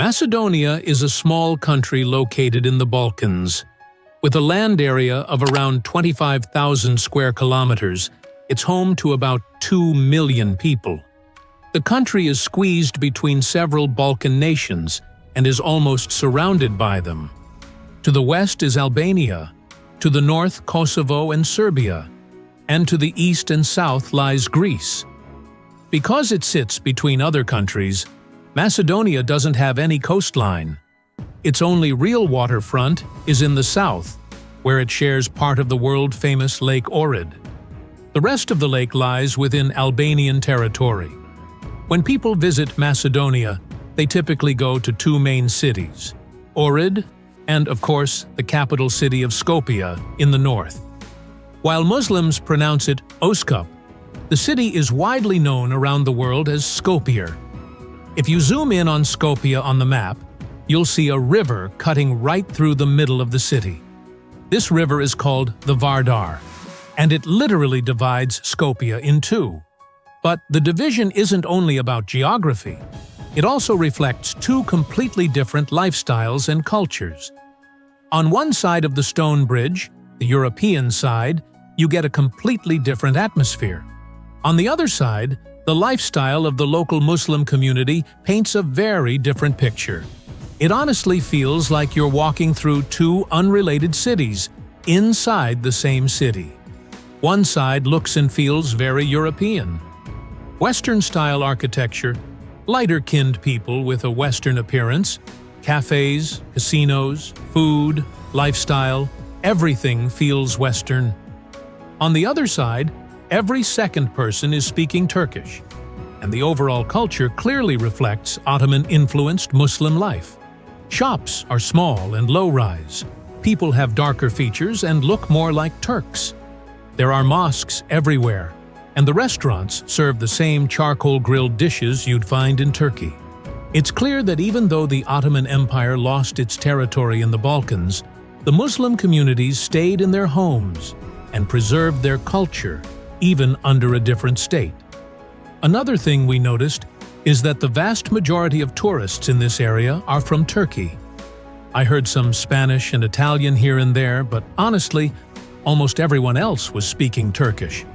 Macedonia is a small country located in the Balkans. With a land area of around 25,000 square kilometers, it's home to about 2 million people. The country is squeezed between several Balkan nations and is almost surrounded by them. To the west is Albania, to the north Kosovo and Serbia, and to the east and south lies Greece. Because it sits between other countries, Macedonia doesn't have any coastline. Its only real waterfront is in the south, where it shares part of the world-famous Lake Ohrid. The rest of the lake lies within Albanian territory. When people visit Macedonia, they typically go to two main cities, Ohrid and, of course, the capital city of Skopje in the north. While Muslims pronounce it Oskop, the city is widely known around the world as Skopje. If you zoom in on Skopje on the map, you'll see a river cutting right through the middle of the city. This river is called the Vardar, and it literally divides Skopje in two. But the division isn't only about geography. It also reflects two completely different lifestyles and cultures. On one side of the stone bridge, the European side, you get a completely different atmosphere. On the other side, the lifestyle of the local Muslim community paints a very different picture. It honestly feels like you're walking through two unrelated cities inside the same city. One side looks and feels very European. Western-style architecture, lighter-skinned people with a Western appearance, cafes, casinos, food, lifestyle, everything feels Western. On the other side, every second person is speaking Turkish, and the overall culture clearly reflects Ottoman-influenced Muslim life. Shops are small and low-rise. People have darker features and look more like Turks. There are mosques everywhere, and the restaurants serve the same charcoal-grilled dishes you'd find in Turkey. It's clear that even though the Ottoman Empire lost its territory in the Balkans, the Muslim communities stayed in their homes and preserved their culture, even under a different state. Another thing we noticed is that the vast majority of tourists in this area are from Turkey. I heard some Spanish and Italian here and there, but honestly, almost everyone else was speaking Turkish.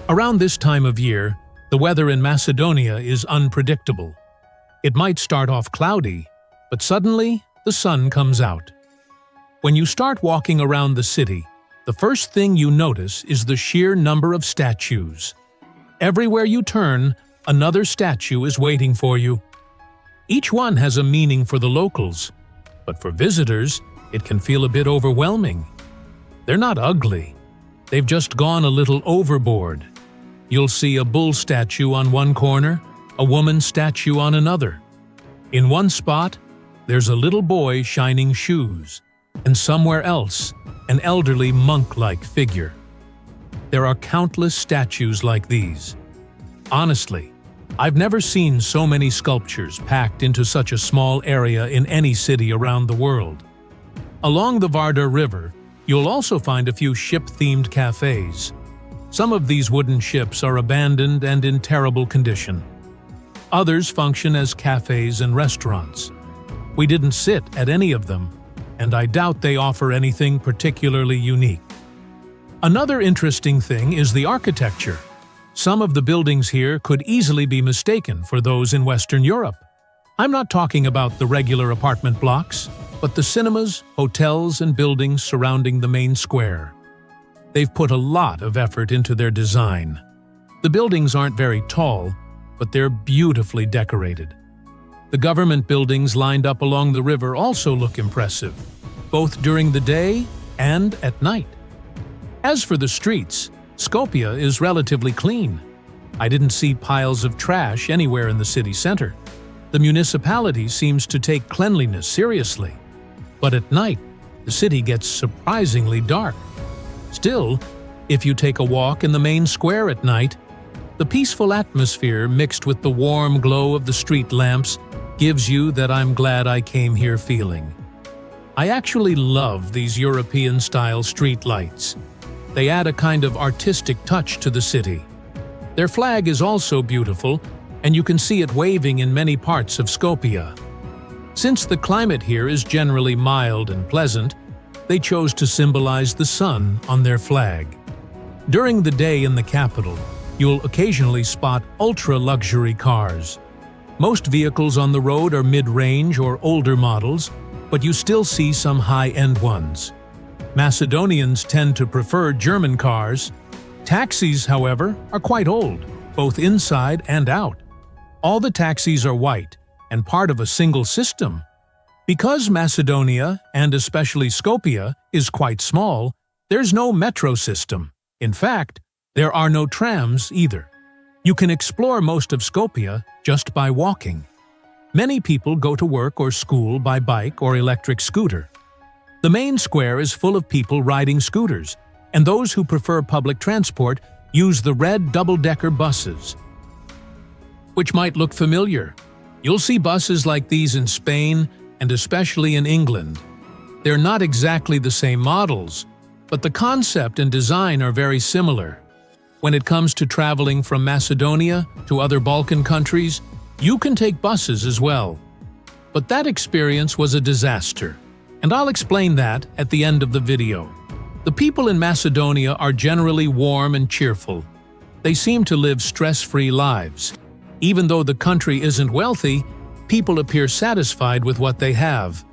Around this time of year, the weather in Macedonia is unpredictable. It might start off cloudy, but suddenly the sun comes out. When you start walking around the city, the first thing you notice is the sheer number of statues. Everywhere you turn, another statue is waiting for you. Each one has a meaning for the locals, but for visitors, it can feel a bit overwhelming. They're not ugly. They've just gone a little overboard. You'll see a bull statue on one corner, a woman statue on another. In one spot, there's a little boy shining shoes, and somewhere else, an elderly monk-like figure. There are countless statues like these. Honestly, I've never seen so many sculptures packed into such a small area in any city around the world. Along the Vardar River, you'll also find a few ship-themed cafes. Some of these wooden ships are abandoned and in terrible condition. Others function as cafes and restaurants. We didn't sit at any of them, and I doubt they offer anything particularly unique. Another interesting thing is the architecture. Some of the buildings here could easily be mistaken for those in Western Europe. I'm not talking about the regular apartment blocks, but the cinemas, hotels, and buildings surrounding the main square. They've put a lot of effort into their design. The buildings aren't very tall, but they're beautifully decorated. The government buildings lined up along the river also look impressive, both during the day and at night. As for the streets, Skopje is relatively clean. I didn't see piles of trash anywhere in the city center. The municipality seems to take cleanliness seriously. But at night, the city gets surprisingly dark. Still, if you take a walk in the main square at night, the peaceful atmosphere mixed with the warm glow of the street lamps gives you that I'm glad I came here feeling. I actually love these European-style street lights. They add a kind of artistic touch to the city. Their flag is also beautiful, and you can see it waving in many parts of Skopje. Since the climate here is generally mild and pleasant, they chose to symbolize the sun on their flag. During the day in the capital, you'll occasionally spot ultra-luxury cars. Most vehicles on the road are mid-range or older models, but you still see some high-end ones. Macedonians tend to prefer German cars. Taxis, however, are quite old, both inside and out. All the taxis are white and part of a single system. Because Macedonia, and especially Skopje, is quite small, there's no metro system. In fact, there are no trams either. You can explore most of Skopje just by walking. Many people go to work or school by bike or electric scooter. The main square is full of people riding scooters, and those who prefer public transport use the red double-decker buses, which might look familiar. You'll see buses like these in Spain and especially in England. They're not exactly the same models, but the concept and design are very similar. When it comes to traveling from Macedonia to other Balkan countries, you can take buses as well. But that experience was a disaster, and I'll explain that at the end of the video. The people in Macedonia are generally warm and cheerful. They seem to live stress-free lives. Even though the country isn't wealthy, people appear satisfied with what they have.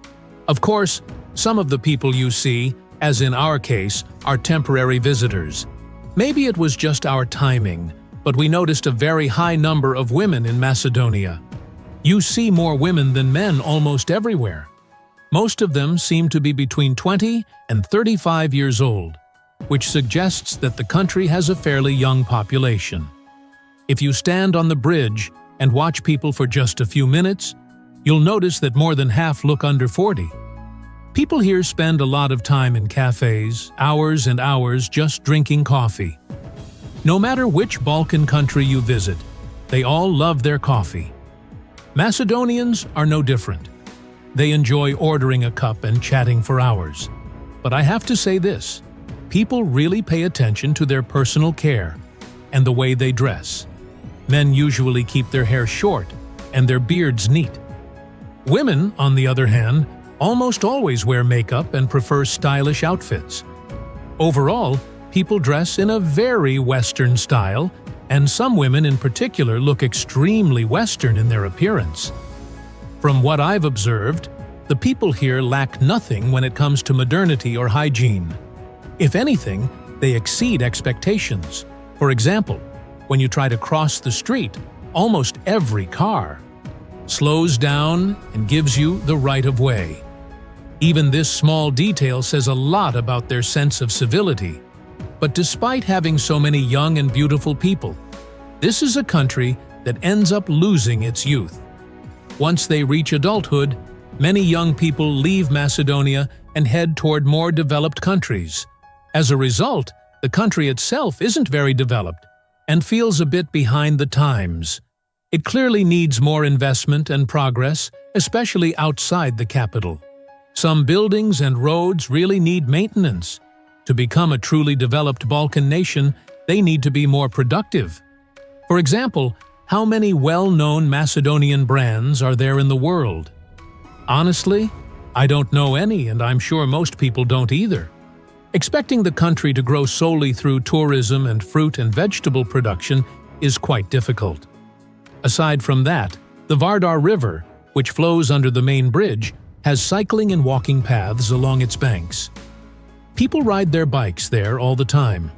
Of course, some of the people you see, as in our case, are temporary visitors. Maybe it was just our timing, but we noticed a very high number of women in Macedonia. You see more women than men almost everywhere. Most of them seem to be between 20 and 35 years old, which suggests that the country has a fairly young population. If you stand on the bridge and watch people for just a few minutes, you'll notice that more than half look under 40. People here spend a lot of time in cafes, hours and hours just drinking coffee. No matter which Balkan country you visit, they all love their coffee. Macedonians are no different. They enjoy ordering a cup and chatting for hours. But I have to say this, people really pay attention to their personal care and the way they dress. Men usually keep their hair short and their beards neat. Women, on the other hand, almost always wear makeup and prefer stylish outfits. Overall, people dress in a very Western style, and some women in particular look extremely Western in their appearance. From what I've observed, the people here lack nothing when it comes to modernity or hygiene. If anything, they exceed expectations. For example, when you try to cross the street, almost every car slows down and gives you the right of way. Even this small detail says a lot about their sense of civility. But despite having so many young and beautiful people, this is a country that ends up losing its youth. Once they reach adulthood, many young people leave Macedonia and head toward more developed countries. As a result, the country itself isn't very developed and feels a bit behind the times. It clearly needs more investment and progress, especially outside the capital. Some buildings and roads really need maintenance. To become a truly developed Balkan nation, they need to be more productive. For example, how many well-known Macedonian brands are there in the world? Honestly, I don't know any, and I'm sure most people don't either. Expecting the country to grow solely through tourism and fruit and vegetable production is quite difficult. Aside from that, the Vardar River, which flows under the main bridge, has cycling and walking paths along its banks. People ride their bikes there all the time.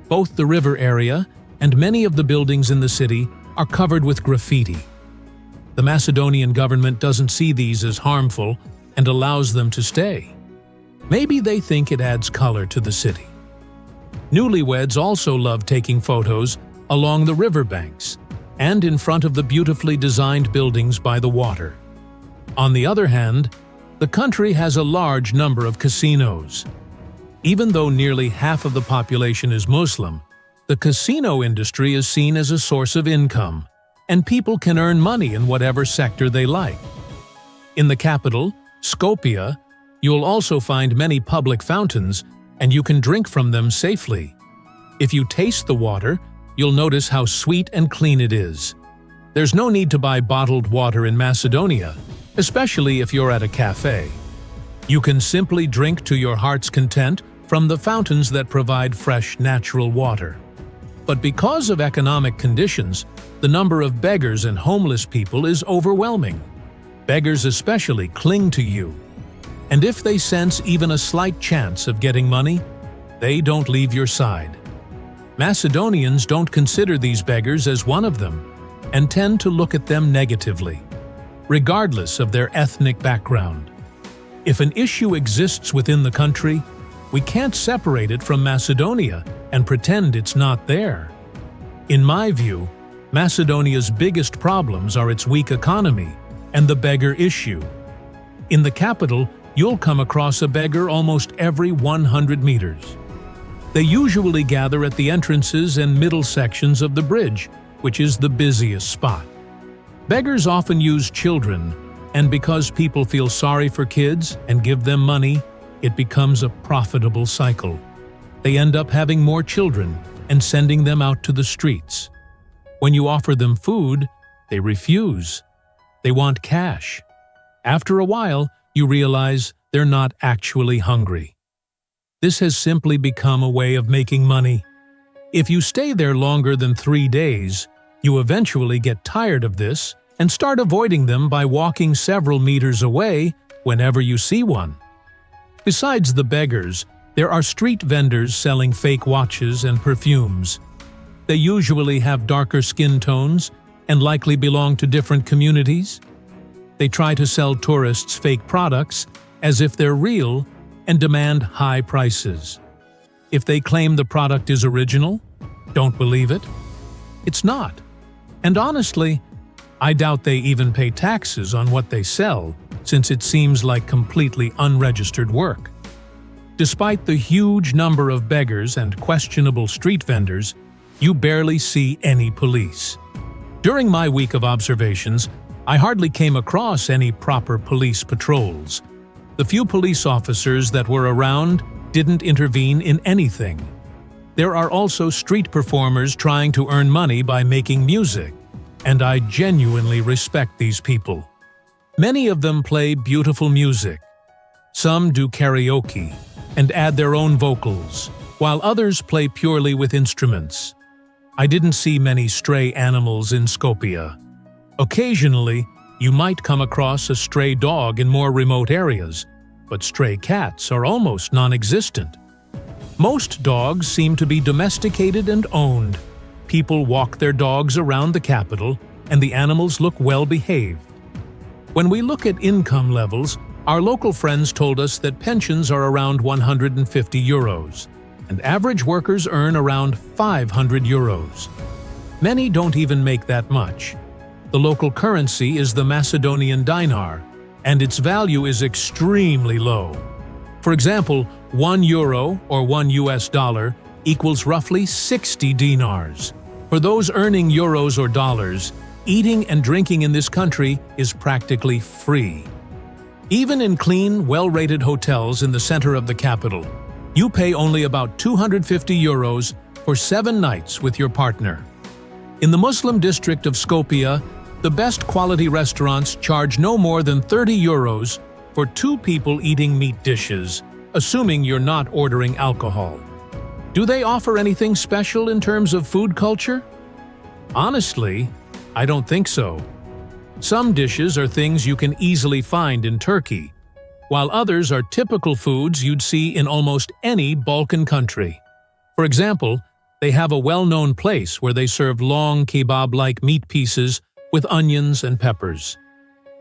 Both the river area and many of the buildings in the city are covered with graffiti. The Macedonian government doesn't see these as harmful and allows them to stay. Maybe they think it adds color to the city. Newlyweds also love taking photos along the riverbanks and in front of the beautifully designed buildings by the water. On the other hand, the country has a large number of casinos. Even though nearly half of the population is Muslim, the casino industry is seen as a source of income, and people can earn money in whatever sector they like. In the capital, Skopje, you'll also find many public fountains, and you can drink from them safely. If you taste the water, you'll notice how sweet and clean it is. There's no need to buy bottled water in Macedonia, especially if you're at a cafe. You can simply drink to your heart's content from the fountains that provide fresh, natural water. But because of economic conditions, the number of beggars and homeless people is overwhelming. Beggars especially cling to you. And if they sense even a slight chance of getting money, they don't leave your side. Macedonians don't consider these beggars as one of them and tend to look at them negatively, regardless of their ethnic background. If an issue exists within the country, we can't separate it from Macedonia and pretend it's not there. In my view, Macedonia's biggest problems are its weak economy and the beggar issue. In the capital, you'll come across a beggar almost every 100 meters. They usually gather at the entrances and middle sections of the bridge, which is the busiest spot. Beggars often use children, and because people feel sorry for kids and give them money, it becomes a profitable cycle. They end up having more children and sending them out to the streets. When you offer them food, they refuse. They want cash. After a while, you realize they're not actually hungry. This has simply become a way of making money. If you stay there longer than 3 days, you eventually get tired of this and start avoiding them by walking several meters away whenever you see one. Besides the beggars, there are street vendors selling fake watches and perfumes. They usually have darker skin tones and likely belong to different communities. They try to sell tourists fake products as if they're real and demand high prices. If they claim the product is original, don't believe it. It's not. And honestly, I doubt they even pay taxes on what they sell, since it seems like completely unregistered work. Despite the huge number of beggars and questionable street vendors, you barely see any police. During my week of observations, I hardly came across any proper police patrols. The few police officers that were around didn't intervene in anything. There are also street performers trying to earn money by making music, and I genuinely respect these people. Many of them play beautiful music. Some do karaoke and add their own vocals, while others play purely with instruments. I didn't see many stray animals in Skopje. Occasionally, you might come across a stray dog in more remote areas, but stray cats are almost non-existent. Most dogs seem to be domesticated and owned. People walk their dogs around the capital, and the animals look well-behaved. When we look at income levels, our local friends told us that pensions are around 150 euros, and average workers earn around 500 euros. Many don't even make that much. The local currency is the Macedonian dinar, and its value is extremely low. For example, 1 euro or $1 equals roughly 60 dinars. For those earning euros or dollars, eating and drinking in this country is practically free. Even in clean, well-rated hotels in the center of the capital, you pay only about 250 euros for 7 nights with your partner. In the Muslim district of Skopje, the best quality restaurants charge no more than 30 euros for 2 people eating meat dishes, assuming you're not ordering alcohol. Do they offer anything special in terms of food culture? Honestly, I don't think so. Some dishes are things you can easily find in Turkey, while others are typical foods you'd see in almost any Balkan country. For example, they have a well-known place where they serve long kebab-like meat pieces with onions and peppers.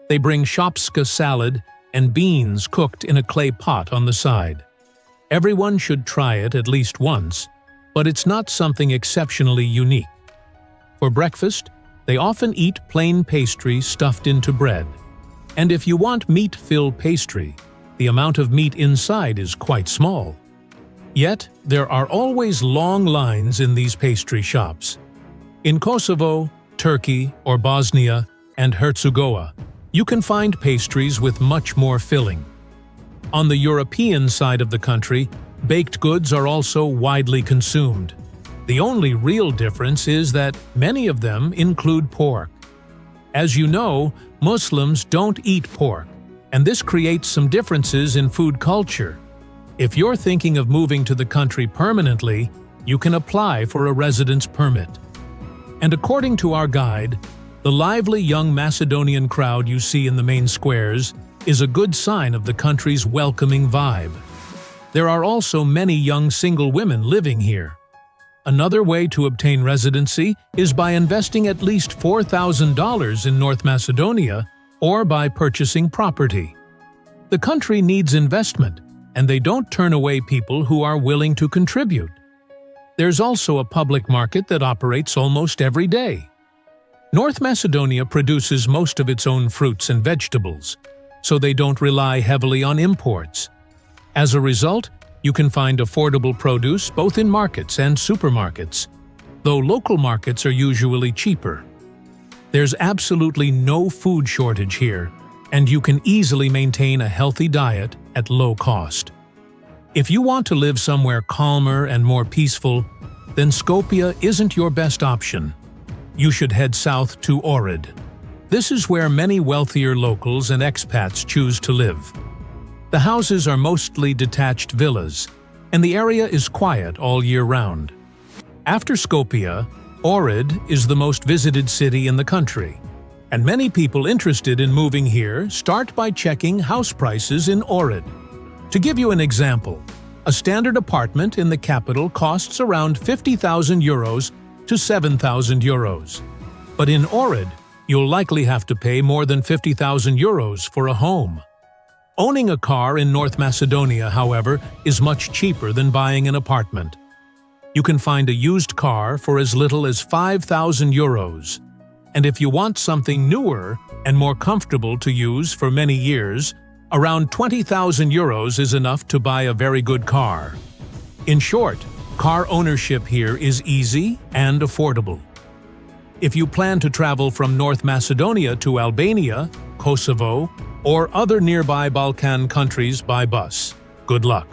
They bring shopska salad and beans cooked in a clay pot on the side. Everyone should try it at least once, but it's not something exceptionally unique. For breakfast, they often eat plain pastry stuffed into bread. And if you want meat-filled pastry, the amount of meat inside is quite small. Yet, there are always long lines in these pastry shops. In Kosovo, Turkey, or Bosnia and Herzegovina, you can find pastries with much more filling. On the European side of the country, baked goods are also widely consumed. The only real difference is that many of them include pork. As you know, Muslims don't eat pork, and this creates some differences in food culture. If you're thinking of moving to the country permanently, you can apply for a residence permit. And according to our guide, the lively young Macedonian crowd you see in the main squares is a good sign of the country's welcoming vibe. There are also many young single women living here. Another way to obtain residency is by investing at least $4,000 in North Macedonia or by purchasing property. The country needs investment, and they don't turn away people who are willing to contribute. There's also a public market that operates almost every day. North Macedonia produces most of its own fruits and vegetables, so they don't rely heavily on imports. As a result, you can find affordable produce both in markets and supermarkets, though local markets are usually cheaper. There's absolutely no food shortage here, and you can easily maintain a healthy diet at low cost. If you want to live somewhere calmer and more peaceful, then Skopje isn't your best option. You should head south to Ohrid. This is where many wealthier locals and expats choose to live. The houses are mostly detached villas, and the area is quiet all year round. After Skopje, Ohrid is the most visited city in the country, and many people interested in moving here start by checking house prices in Ohrid. To give you an example, a standard apartment in the capital costs around 50,000 euros to 7,000 euros. But in Ohrid, you'll likely have to pay more than 50,000 euros for a home. Owning a car in North Macedonia, however, is much cheaper than buying an apartment. You can find a used car for as little as 5,000 euros. And if you want something newer and more comfortable to use for many years, around 20,000 euros is enough to buy a very good car. In short, car ownership here is easy and affordable. If you plan to travel from North Macedonia to Albania, Kosovo, or other nearby Balkan countries by bus, good luck.